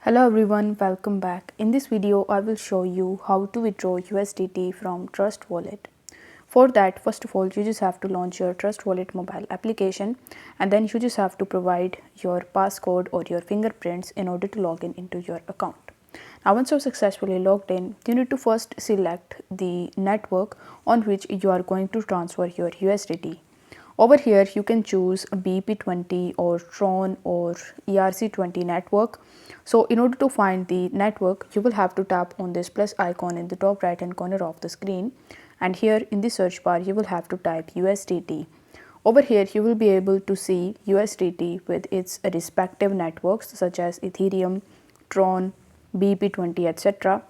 Hello everyone, welcome back. In this video, I will show you how to withdraw USDT from Trust Wallet. For that, first of all, you just have to launch your Trust Wallet mobile application, and then you just have to provide your passcode or your fingerprints in order to log in into your account. Now, once you're successfully logged in, you need to first select the network on which you are going to transfer your USDT. Over here, you can choose BP20 or Tron or ERC20 network. So in order to find the network, you will have to tap on this plus icon in the top right hand corner of the screen. And here in the search bar, you will have to type USDT. Over here, you will be able to see USDT with its respective networks such as Ethereum, Tron, BP20, etc.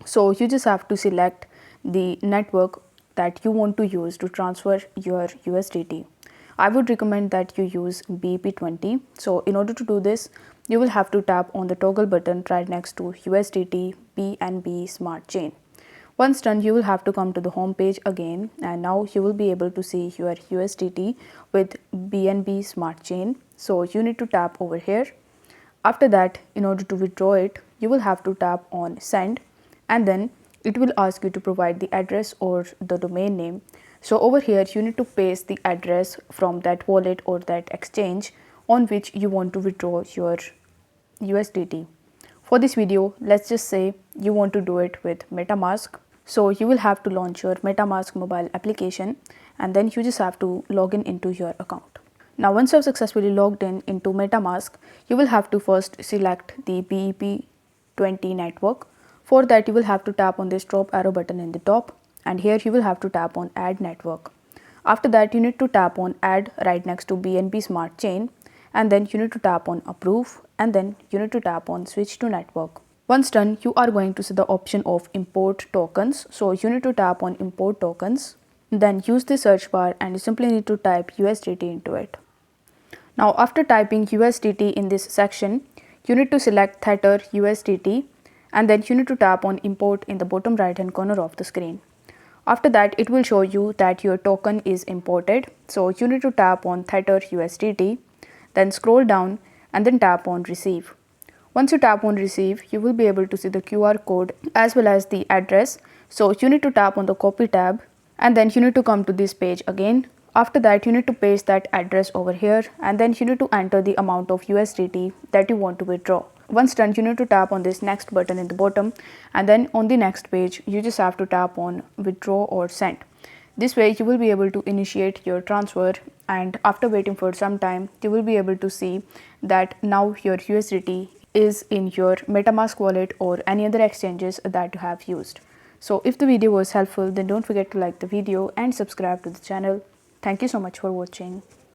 So you just have to select the network that you want to use to transfer your USDT. I would recommend that you use BP20. So in order to do this, you will have to tap on the toggle button right next to USDT BNB Smart Chain. Once done, you will have to come to the home page again, and now you will be able to see your USDT with BNB Smart Chain. So you need to tap over here. After that, in order to withdraw it, you will have to tap on send, and then it will ask you to provide the address or the domain name. So over here, you need to paste the address from that wallet or that exchange on which you want to withdraw your USDT. For this video, let's just say you want to do it with MetaMask. So you will have to launch your MetaMask mobile application, and then you just have to log in into your account. Now, once you have successfully logged in into MetaMask, you will have to first select the BEP20 network. For that, you will have to tap on this drop arrow button in the top, and here you will have to tap on add network. After that, you need to tap on add right next to BNB Smart Chain, and then you need to tap on approve, and then you need to tap on switch to network. Once done, you are going to see the option of import tokens. So you need to tap on import tokens, then use the search bar and you simply need to type USDT into it. Now, after typing USDT in this section, you need to select Tether USDT, and then you need to tap on import in the bottom right hand corner of the screen. After that, it will show you that your token is imported. So you need to tap on Tether USDT, then scroll down and then tap on receive. Once you tap on receive, you will be able to see the QR code as well as the address. So you need to tap on the copy tab, and then you need to come to this page again. After that, you need to paste that address over here, and then you need to enter the amount of USDT that you want to withdraw. Once done, you need to tap on this next button in the bottom, and then on the next page, you just have to tap on withdraw or send. This way, you will be able to initiate your transfer, and after waiting for some time, you will be able to see that now your USDT is in your MetaMask wallet or any other exchanges that you have used. So if the video was helpful, then don't forget to like the video and subscribe to the channel. Thank you so much for watching.